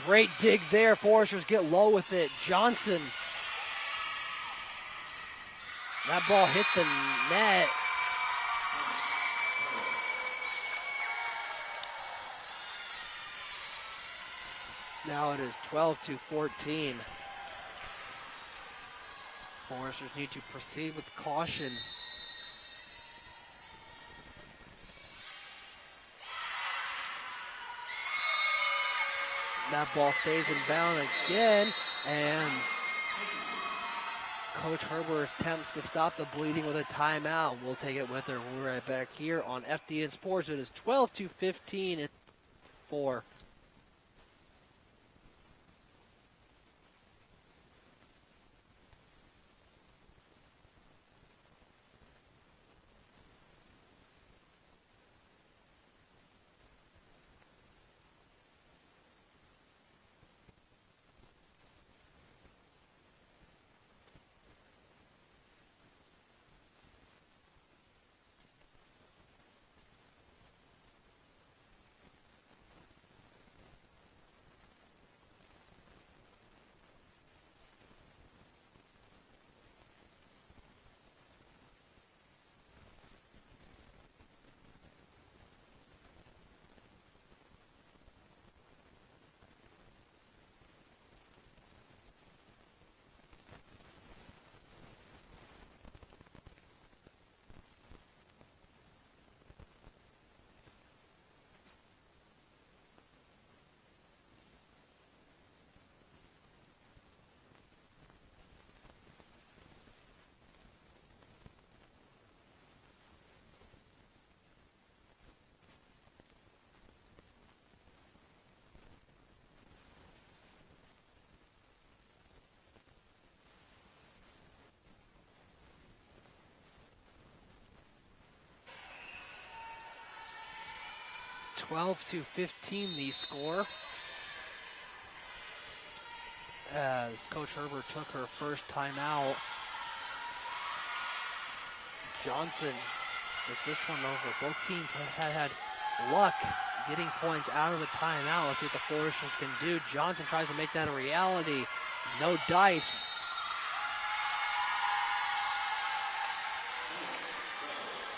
Great dig there. Foresters get low with it. Johnson. That ball hit the net. Now it is 12-14. Foresters need to proceed with caution. That ball stays in bound again, and Coach Herbert attempts to stop the bleeding with a timeout. We'll take it with her. We'll be right back here on FDN Sports. It is 12-15 and 4. (12-15) the score, as Coach Herbert took her first timeout. Johnson gets this one over. Both teams have had luck getting points out of the timeout. Let's see what the Foresters can do. Johnson tries to make that a reality. No dice.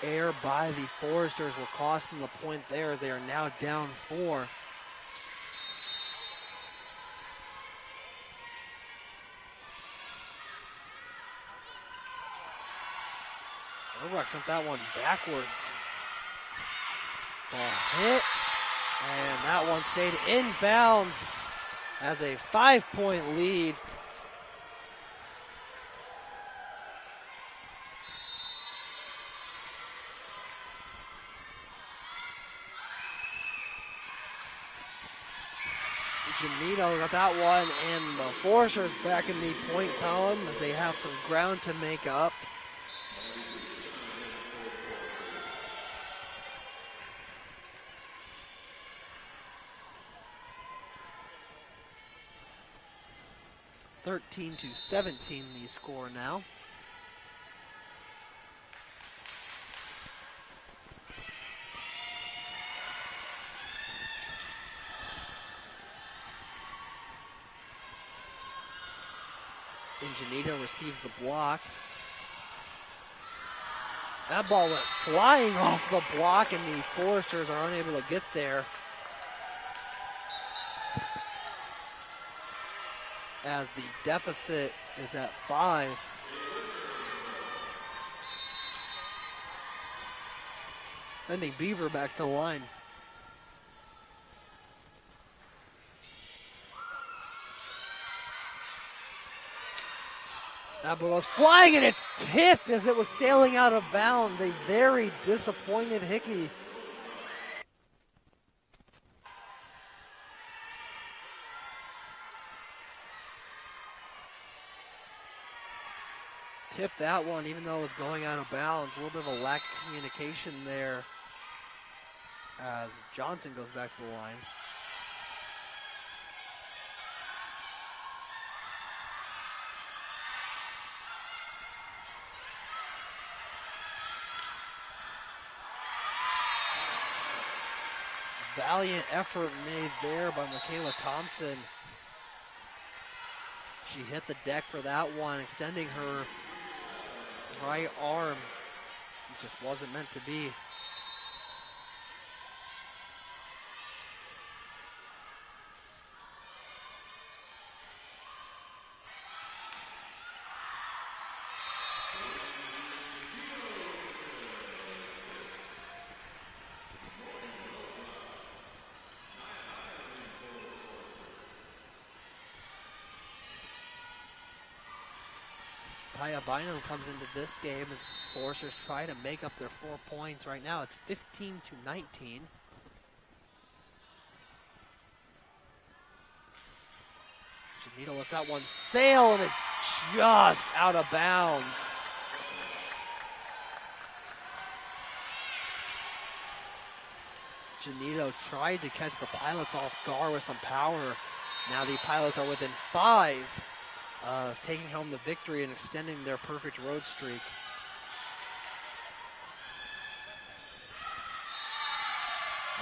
Error by the Foresters will cost them the point there, as they are now down 4. Overrock sent that one backwards. Ball hit, and that one stayed in bounds as a 5-point lead. Janito got that one, and the Foresters back in the point column as they have some ground to make up. (13-17) the score now. Ingenito receives the block. That ball went flying off the block, and the Foresters are unable to get there, as the deficit is at 5. Sending Beaver back to the line. That ball was flying, and it's tipped as it was sailing out of bounds. A very disappointed Hickey. Tipped that one, even though it was going out of bounds. A little bit of a lack of communication there, as Johnson goes back to the line. valiant effort made there by Michaela Thompson. She hit the deck for that one, extending her right arm. It just wasn't meant to be. Taya Bynum comes into this game as Foresters try to make up their 4 points. Right now it's 15-19. Janito lets that one sail, and it's just out of bounds. Janito tried to catch the Pilots off guard with some power. Now the Pilots are within 5 of taking home the victory and extending their perfect road streak.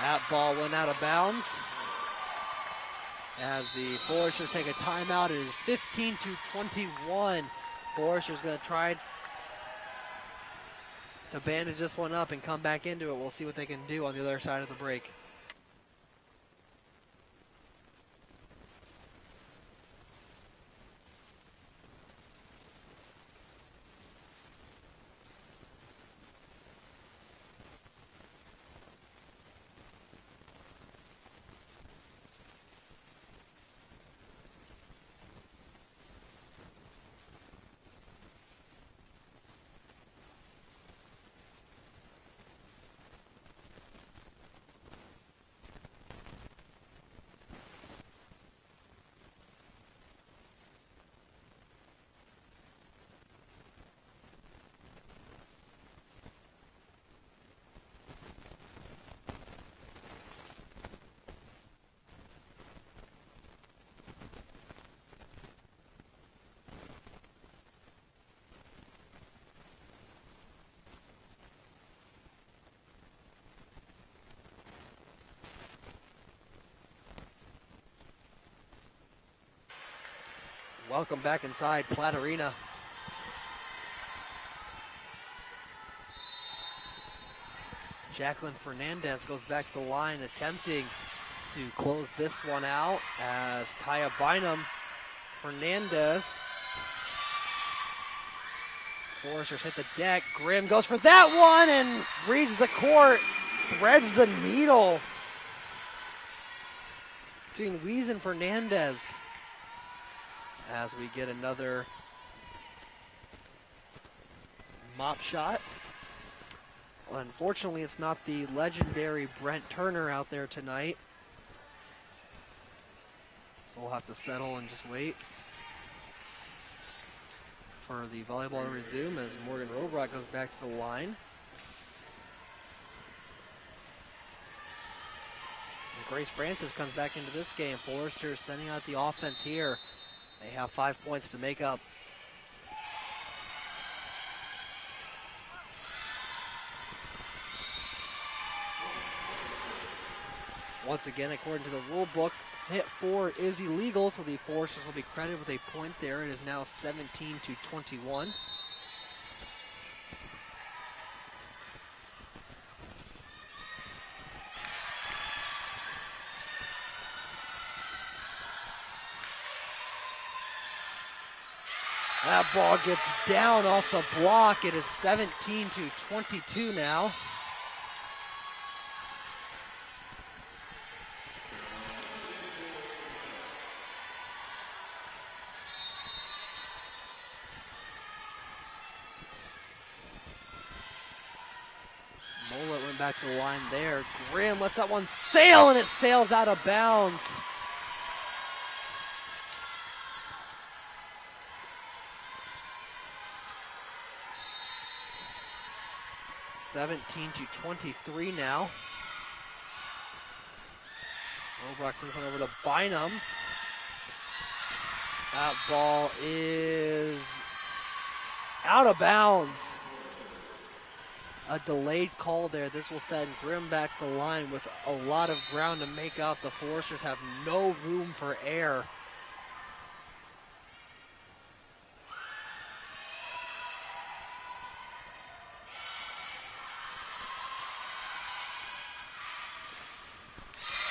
That ball went out of bounds as the Foresters take a timeout. It is 15-21. Foresters going to try to bandage this one up and come back into it. We'll see what they can do on the other side of the break. Welcome back inside Platt Arena. Jacqueline Fernandez goes back to the line, attempting to close this one out as Taya Bynum, Fernandez. Foresters hit the deck. Grimm goes for that one and reads the court, threads the needle between Weiss and Fernandez. As we get another mop shot. Unfortunately, it's not the legendary Brent Turner out there tonight. So we'll have to settle and just wait for the volleyball to resume as Morgan Robrock goes back to the line. And Grace Francis comes back into this game. Forrester sending out the offense here. They have 5 points to make up. Once again, according to the rule book, hit 4 is illegal, so the Foresters will be credited with a point there. It is now 17-21. That ball gets down off the block. It is 17-22 now. Mollett went back to the line there. Grimm lets that one sail, and it sails out of bounds. 17-23 now. Robrock sends one over to Bynum. That ball is out of bounds. a delayed call there. This will send Grimm back to the line with a lot of ground to make out. The Foresters have no room for error.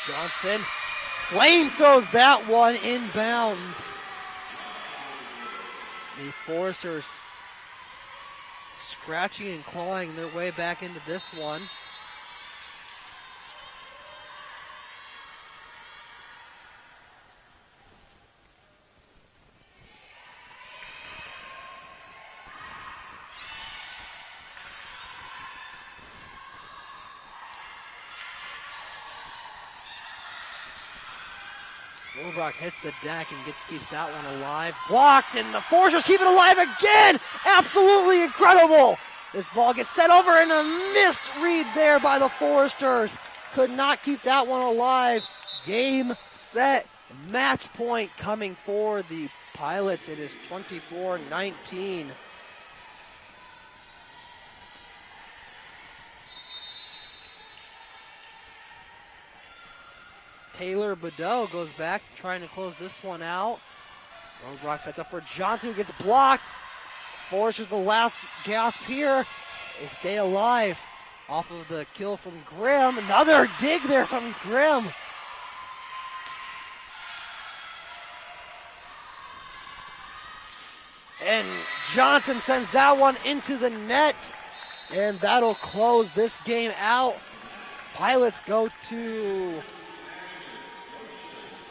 Johnson, Flame throws that one inbounds. The Foresters scratching and clawing their way back into this one. Wilbrock hits the deck and keeps that one alive. Blocked, and the Foresters keep it alive again! Absolutely incredible! This ball gets sent over and a missed read there by the Foresters. Could not keep that one alive. Game, set, match point coming for the Pilots. It is 24-19. Taylor Bedell goes back, trying to close this one out. Rosenbrock sets up for Johnson, who gets blocked. Foresters the last gasp here. They stay alive off of the kill from Grimm. Another dig there from Grimm. And Johnson sends that one into the net. And that'll close this game out. Pilots go to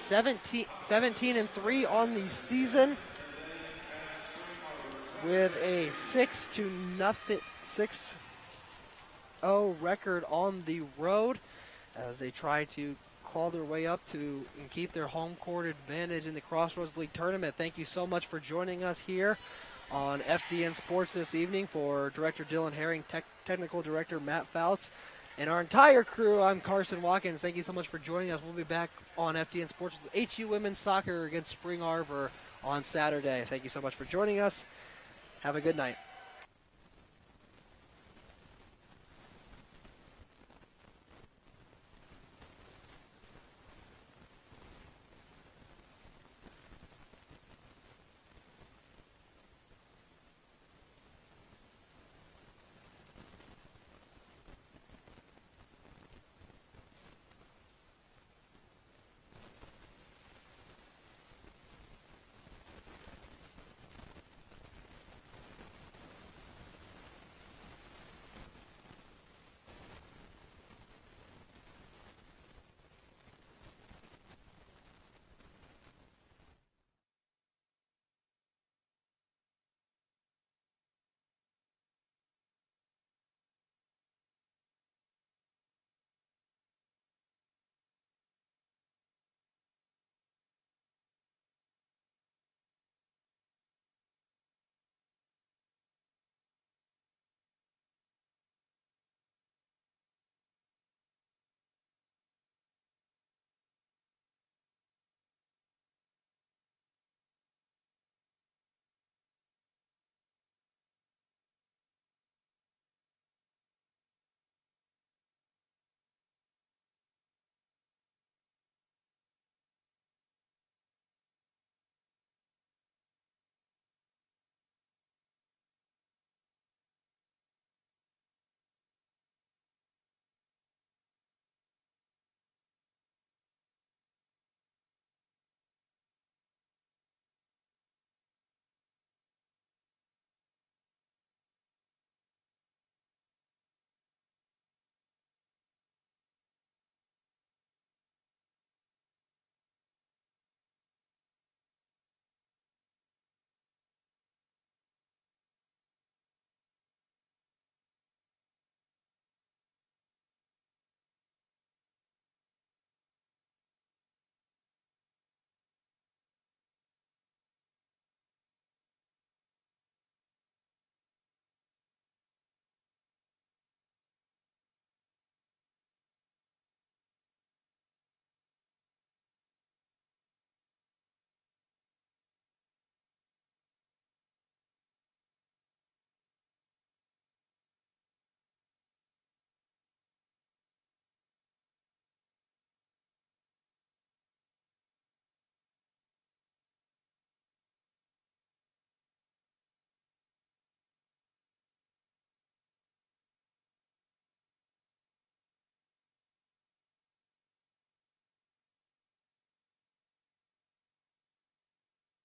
17-3 on the season with a 6-0 record on the road as they try to claw their way up to and keep their home court advantage in the Crossroads League tournament. Thank you so much for joining us here on FDN Sports this evening. For Director Dylan Herring, Technical Director Matt Fouts, and our entire crew, I'm Carson Watkins. Thank you so much for joining us. We'll be back on FDN Sports with HU Women's Soccer against Spring Arbor on Saturday. Thank you so much for joining us. Have a good night.